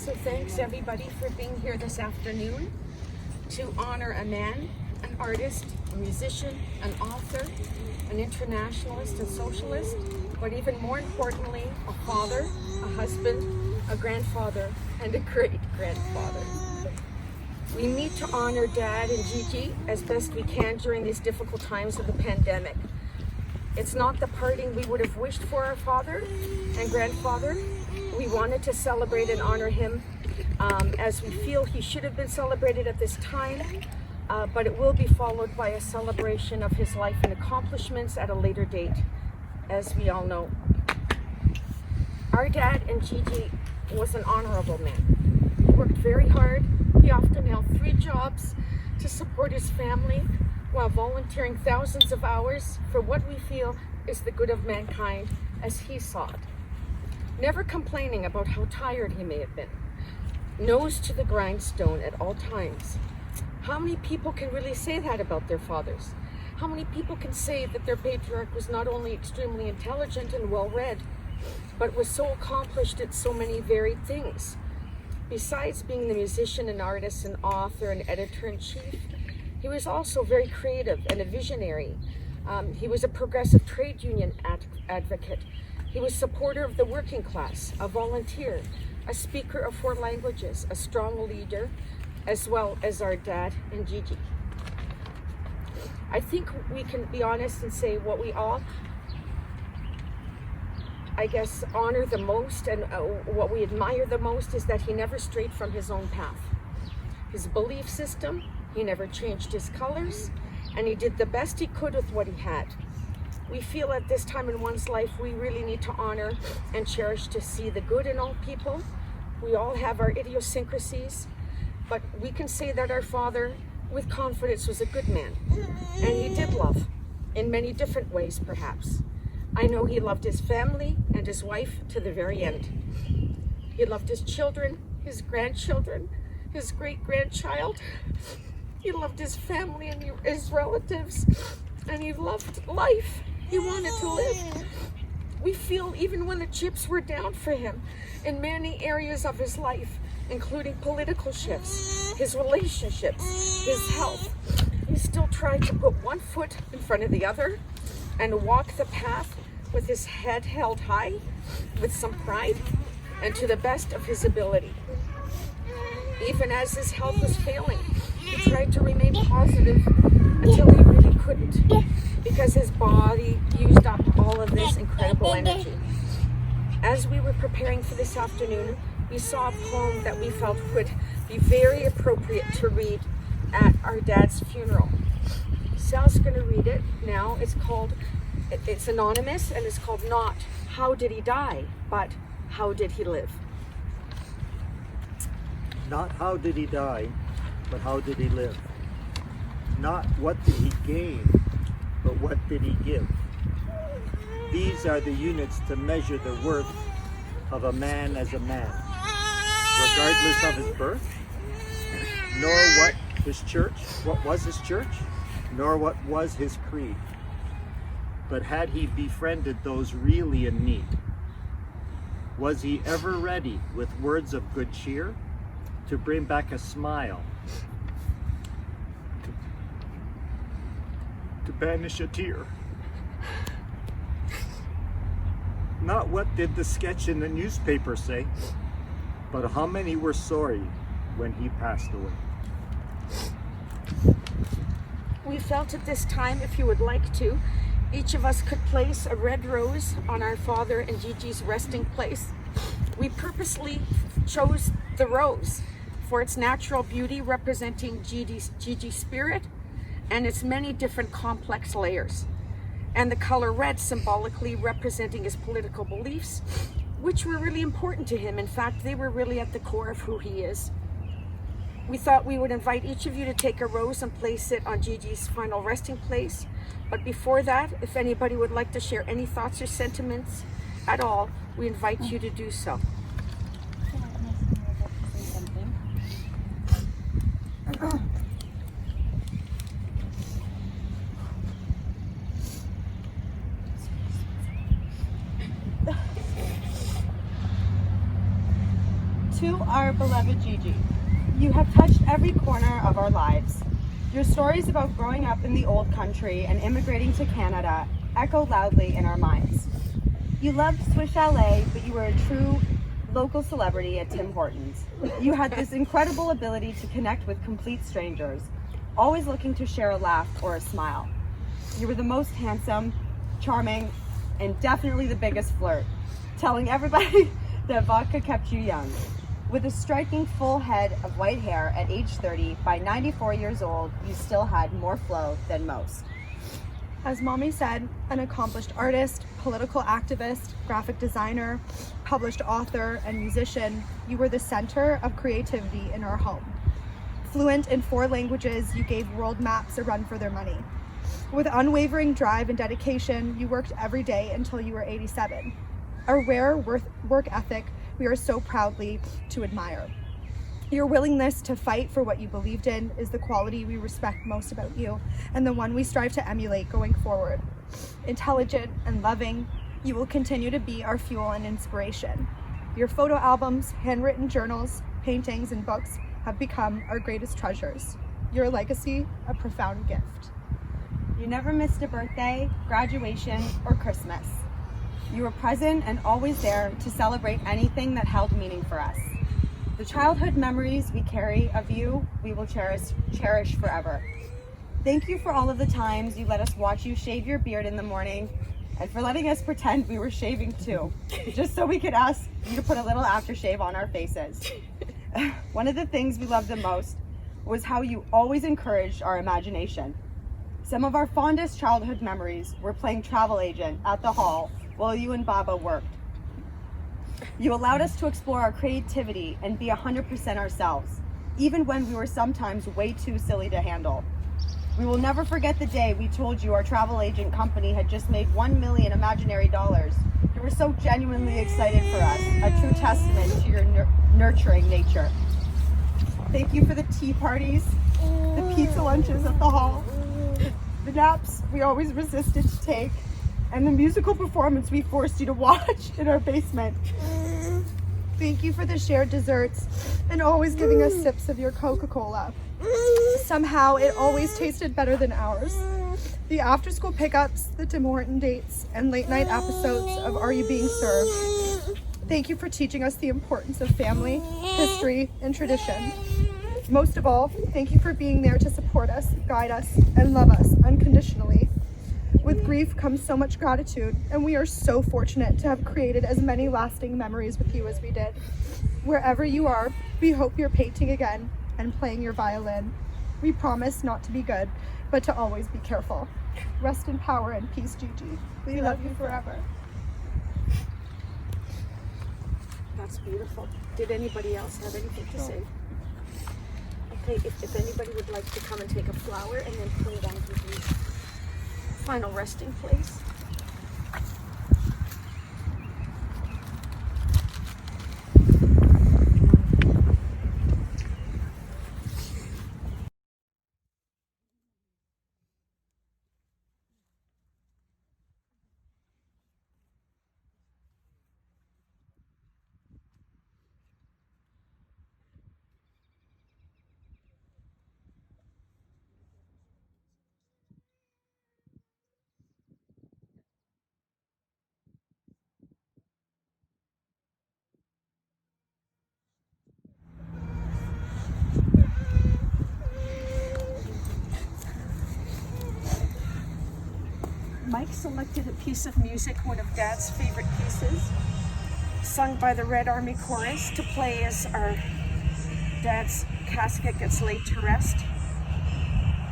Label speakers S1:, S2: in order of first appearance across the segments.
S1: So thanks everybody for being here this afternoon to honor a man, an artist, a musician, an author, an internationalist and socialist, but even more importantly, a father, a husband, a grandfather, and a great-grandfather. We need to honor Dad and Gigi as best we can during these difficult times of the pandemic. It's not the parting we would have wished for our father and grandfather. We wanted to celebrate and honor him as we feel he should have been celebrated at this time, but it will be followed by a celebration of his life and accomplishments at a later date, as we all know. Our dad and Gigi was an honorable man. He worked very hard. He often held 3 jobs to support his family while volunteering thousands of hours for what we feel is the good of mankind as he saw it. Never complaining about how tired he may have been. Nose to the grindstone at all times. How many people can really say that about their fathers? How many people can say that their patriarch was not only extremely intelligent and well-read, but was so accomplished at so many varied things? Besides being the musician and artist and author and editor-in-chief, he was also very creative and a visionary. He was a progressive trade union advocate. He was a supporter of the working class, a volunteer, a speaker of 4 languages, a strong leader, as well as our dad and Gigi. I think we can be honest and say what we all, I guess, honor the most and what we admire the most is that he never strayed from his own path. His belief system, he never changed his colors, and he did the best he could with what he had. We feel at this time in one's life, we really need to honor and cherish to see the good in all people. We all have our idiosyncrasies, but we can say that our father, with confidence, was a good man. And he did love, in many different ways, perhaps. I know he loved his family and his wife to the very end. He loved his children, his grandchildren, his great-grandchild. He loved his family and his relatives, and he loved life. He wanted to live. We feel even when the chips were down for him in many areas of his life, including political shifts, his relationships, his health, he still tried to put one foot in front of the other and walk the path with his head held high, with some pride, and to the best of his ability. Even as his health was failing, he tried to remain positive until he really couldn't, because his body used up all of this incredible energy. As we were preparing for this afternoon, we saw a poem that we felt would be very appropriate to read at our dad's funeral. Sal's going to read it now. It's anonymous, and it's called Not How Did He Die, but How Did He Live?
S2: Not how did he die, but how did he live? Not what did he gain, but what did he give? These are the units to measure the worth of a man as a man, regardless of his birth, nor what was his church, nor what was his creed. But had he befriended those really in need? Was he ever ready with words of good cheer to bring back a smile, to banish a tear? Not what did the sketch in the newspaper say, but how many were sorry when he passed away.
S1: We felt at this time, if you would like to, each of us could place a red rose on our father and Gigi's resting place. We purposely chose the rose for its natural beauty, representing Gigi's spirit and its many different complex layers, and the color red symbolically representing his political beliefs, which were really important to him. In fact, they were really at the core of who he is. We thought we would invite each of you to take a rose and place it on Gigi's final resting place. But before that, if anybody would like to share any thoughts or sentiments at all, we invite you to do so.
S3: To our beloved Gigi, you have touched every corner of our lives. Your stories about growing up in the old country and immigrating to Canada echo loudly in our minds. You loved Swiss Chalet, but you were a true local celebrity at Tim Hortons. You had this incredible ability to connect with complete strangers, always looking to share a laugh or a smile. You were the most handsome, charming, and definitely the biggest flirt, telling everybody that vodka kept you young. With a striking full head of white hair at age 30, by 94 years old, you still had more flow than most.
S4: As Mommy said, an accomplished artist, political activist, graphic designer, published author, and musician, you were the center of creativity in our home. Fluent in 4 languages, you gave world maps a run for their money. With unwavering drive and dedication, you worked every day until you were 87. A rare work ethic we are so proudly to admire. Your willingness to fight for what you believed in is the quality we respect most about you, and the one we strive to emulate going forward. Intelligent and loving, you will continue to be our fuel and inspiration. Your photo albums, handwritten journals, paintings, and books have become our greatest treasures. Your legacy, a profound gift.
S3: You never missed a birthday, graduation, or Christmas. You were present and always there to celebrate anything that held meaning for us. The childhood memories we carry of you, we will cherish forever. Thank you for all of the times you let us watch you shave your beard in the morning, and for letting us pretend we were shaving too, just so we could ask you to put a little aftershave on our faces. One of the things we loved the most was how you always encouraged our imagination. Some of our fondest childhood memories were playing travel agent at the hall while you and Baba worked. You allowed us to explore our creativity and be 100% ourselves, even when we were sometimes way too silly to handle. We will never forget the day we told you our travel agent company had just made $1 million imaginary dollars. You were so genuinely excited for us, a true testament to your nurturing nature. Thank you for the tea parties, the pizza lunches at the hall, the naps we always resisted to take, and the musical performance we forced you to watch in our basement.
S4: Thank you for the shared desserts and always giving us sips of your Coca-Cola. Somehow it always tasted better than ours. The after-school pickups, the Tim Horton dates, and late-night episodes of Are You Being Served? Thank you for teaching us the importance of family, history, and tradition. Most of all, thank you for being there to support us, guide us, and love us unconditionally. With grief comes so much gratitude, and we are so fortunate to have created as many lasting memories with you as we did. Wherever you are, we hope you're painting again and playing your violin. We promise not to be good, but to always be careful. Rest in power and peace, Gigi. We love you forever.
S1: That's beautiful. Did anybody else have anything to say? Okay, if anybody would like to come and take a flower and then put it on Gigi's final resting place. Mike selected a piece of music, one of Dad's favorite pieces, sung by the Red Army Chorus, to play as our Dad's casket gets laid to rest.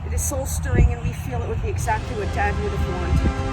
S1: It is soul stirring, and we feel it would be exactly what Dad would have wanted.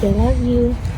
S5: they love you.